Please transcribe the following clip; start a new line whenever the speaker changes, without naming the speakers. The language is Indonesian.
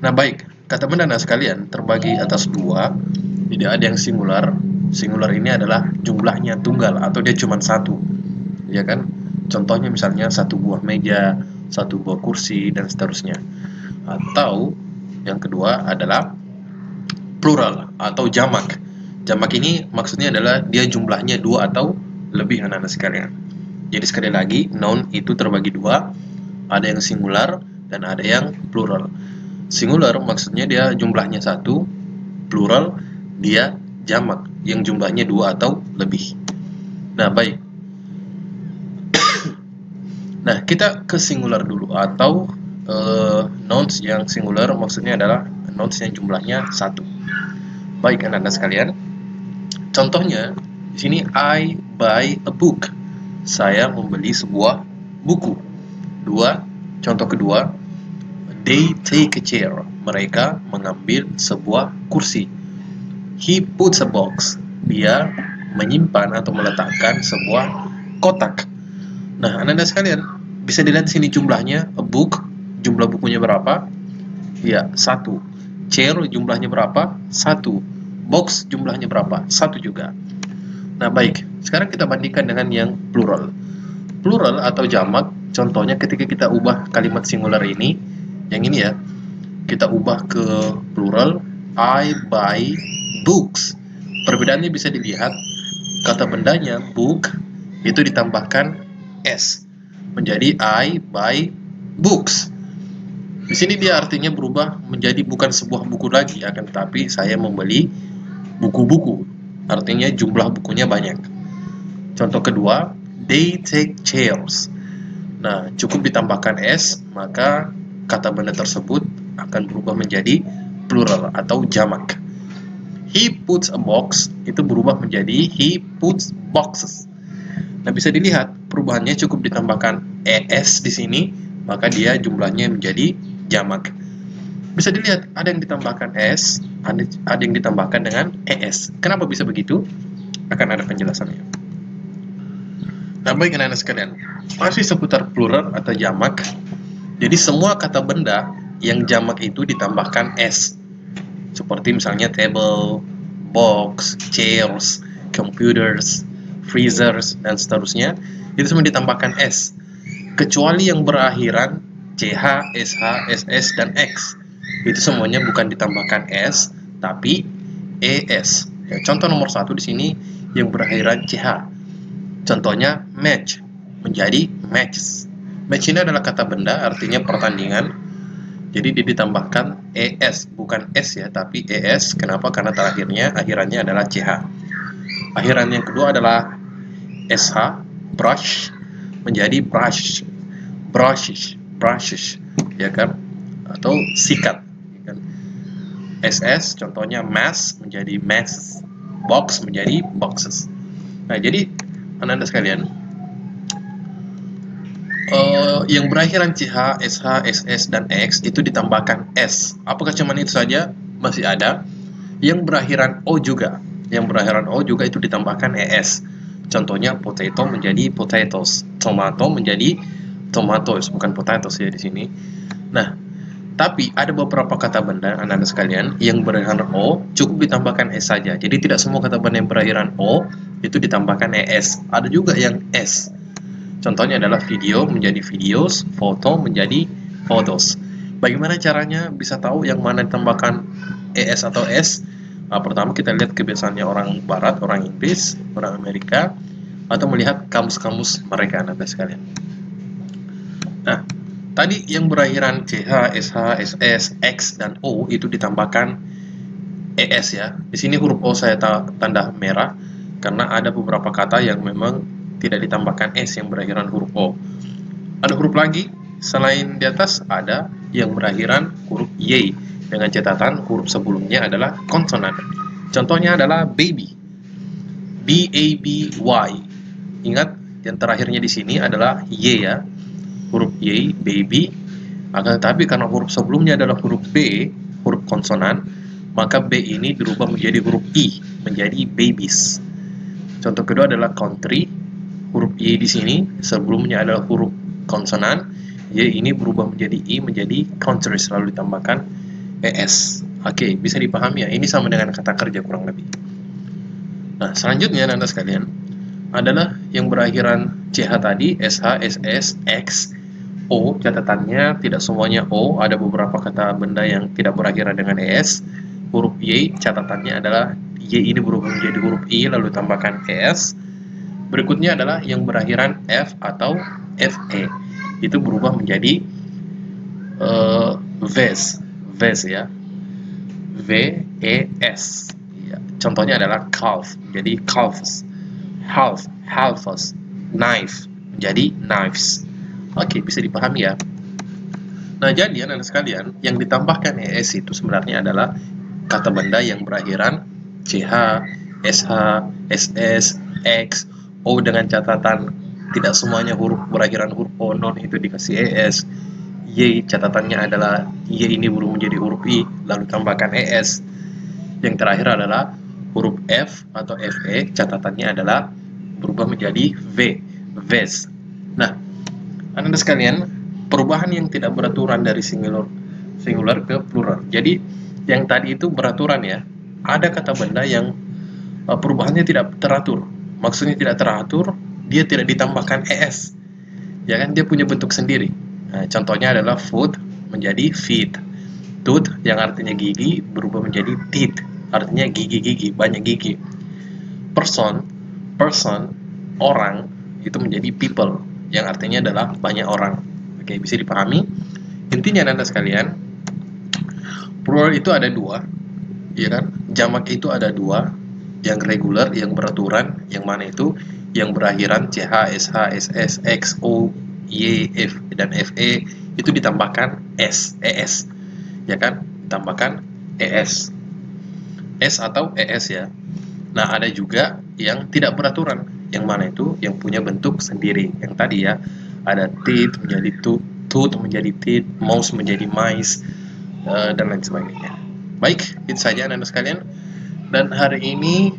Nah, baik, kata benda sekalian terbagi atas dua. Jadi ada yang singular. Singular ini adalah jumlahnya tunggal atau dia cuma satu, ya kan? Contohnya misalnya satu buah meja, satu buah kursi, dan seterusnya. Atau yang kedua adalah plural atau jamak. Jamak ini maksudnya adalah dia jumlahnya dua atau lebih, anak-anak sekalian. Jadi sekali lagi, noun itu terbagi dua, ada yang singular dan ada yang plural. Singular maksudnya dia jumlahnya satu, plural dia jamak yang jumlahnya dua atau lebih. Nah, baik. Nah, kita ke singular dulu, atau nouns yang singular maksudnya adalah nouns yang jumlahnya satu. Baik, anak-anak sekalian. Contohnya di sini, I buy a book. Saya membeli sebuah buku. Contoh kedua, they take a chair. Mereka mengambil sebuah kursi. He puts a box. Dia menyimpan atau meletakkan sebuah kotak. Nah, anak-anak sekalian, bisa dilihat di sini jumlahnya, a book, jumlah bukunya berapa? Ya, satu. Chair jumlahnya berapa? Satu. Box jumlahnya berapa? Satu juga. Nah, baik. Sekarang kita bandingkan dengan yang plural. Plural atau jamak, contohnya ketika kita ubah kalimat singular ini, yang ini ya, kita ubah ke plural, I buy books. Perbedaannya bisa dilihat, kata bendanya book itu ditambahkan s menjadi I buy books. Di sini dia artinya berubah menjadi bukan sebuah buku lagi, akan tetapi saya membeli buku-buku. Artinya jumlah bukunya banyak. Contoh kedua, they take chairs. Nah, cukup ditambahkan s, maka kata benda tersebut akan berubah menjadi plural atau jamak. He puts a box itu berubah menjadi he puts boxes. Nah, bisa dilihat perubahannya cukup ditambahkan es di sini, maka dia jumlahnya menjadi jamak. Bisa dilihat ada yang ditambahkan s, ada yang ditambahkan dengan es. Kenapa bisa begitu? Akan ada penjelasannya. Nah, baik anak-anak sekalian, masih seputar plural atau jamak. Jadi semua kata benda yang jamak itu ditambahkan s. Seperti misalnya table, box, chairs, computers, freezers, dan seterusnya, itu semua ditambahkan s. Kecuali yang berakhiran ch, sh, ss, dan x. Itu semuanya bukan ditambahkan s, tapi es. Ya, contoh nomor 1 di sini yang berakhiran ch. Contohnya match menjadi matches. Match ini adalah kata benda, artinya pertandingan. Jadi dia ditambahkan es, bukan s ya, tapi es. Kenapa? Karena akhirannya adalah ch. Akhiran yang kedua adalah sh, brush menjadi brush, brushes, ya kan? Atau sikat, ya kan? Ss contohnya mass menjadi masses, box menjadi boxes. Nah, jadi anak-anak sekalian, yang berakhiran ch, sh, ss, dan x itu ditambahkan s. Apakah cuma itu saja? Masih ada yang berakhiran o juga. Yang berakhiran o juga itu ditambahkan es. Contohnya potato menjadi potatoes, tomato menjadi tomatoes, bukan potatoes ya di sini. Nah, tapi ada beberapa kata benda anak-anak sekalian yang berakhiran o cukup ditambahkan s saja. Jadi tidak semua kata benda yang berakhiran o itu ditambahkan es. Ada juga yang s. Contohnya adalah video menjadi videos, foto menjadi photos. Bagaimana caranya bisa tahu yang mana ditambahkan es atau s? Nah, pertama kita lihat kebiasaannya orang Barat, orang Inggris, orang Amerika, atau melihat kamus-kamus mereka, anak-anak sekalian. Nah, tadi yang berakhiran ch, sh, ss, x, dan o itu ditambahkan es ya. Di sini huruf o saya tanda merah karena ada beberapa kata yang memang tidak ditambahkan s yang berakhiran huruf o. Ada huruf lagi selain di atas, ada yang berakhiran huruf y dengan catatan huruf sebelumnya adalah konsonan. Contohnya adalah baby, b-a-b-y. Ingat yang terakhirnya di sini adalah y ya, huruf y, baby. Akan tetapi karena huruf sebelumnya adalah huruf b, huruf konsonan, maka b ini berubah menjadi huruf i, menjadi babies. Contoh kedua adalah country, huruf y di sini sebelumnya adalah huruf konsonan, y ini berubah menjadi i menjadi countries, lalu ditambahkan ES. Oke, bisa dipahami ya, ini sama dengan kata kerja kurang lebih. Nah, selanjutnya Anda sekalian adalah yang berakhiran CH tadi, SH, SS, X, O. Catatannya tidak semuanya O, ada beberapa kata benda yang tidak berakhiran dengan ES. Huruf Y, catatannya adalah Y ini berubah menjadi huruf I, lalu tambahkan ES. Berikutnya adalah yang berakhiran F atau FE, itu berubah menjadi VES ya, VES ya. Contohnya adalah calf, jadi calves, halves, knife menjadi knives. Oke, bisa dipahami ya. Nah, jadi anak-anak sekalian, yang ditambahkan ES itu sebenarnya adalah kata benda yang berakhiran CH, SH, SS, X, O dengan catatan tidak semuanya huruf berakhiran huruf O non itu dikasih ES. Y catatannya adalah Y ini berubah menjadi huruf I, lalu tambahkan ES. Yang terakhir adalah huruf F atau FE, catatannya adalah berubah menjadi V, VES. Nah, anak-anak sekalian, perubahan yang tidak beraturan dari singular ke plural. Jadi, yang tadi itu beraturan ya. Ada kata benda yang perubahannya tidak teratur. Maksudnya tidak teratur, dia tidak ditambahkan ES. Ya kan, dia punya bentuk sendiri. Nah, contohnya adalah foot menjadi feet. Tooth yang artinya gigi berubah menjadi teeth, artinya gigi-gigi, banyak gigi. Person, orang itu menjadi people, yang artinya adalah banyak orang. Oke, bisa dipahami? Intinya Anda sekalian, plural itu ada dua, ya kan? Jamak itu ada dua, yang regular, yang beraturan, yang mana itu yang berakhiran CH, SH, SS, X, O, Y, F, dan FE itu ditambahkan S, ES, ya kan? Tambahkan ES, S atau ES ya. Nah, ada juga yang tidak beraturan, yang mana itu yang punya bentuk sendiri. Yang tadi ya, ada teeth menjadi tooth menjadi teeth, mouse menjadi mice, dan lain sebagainya. Baik, itu saja anak-anak sekalian. Dan hari ini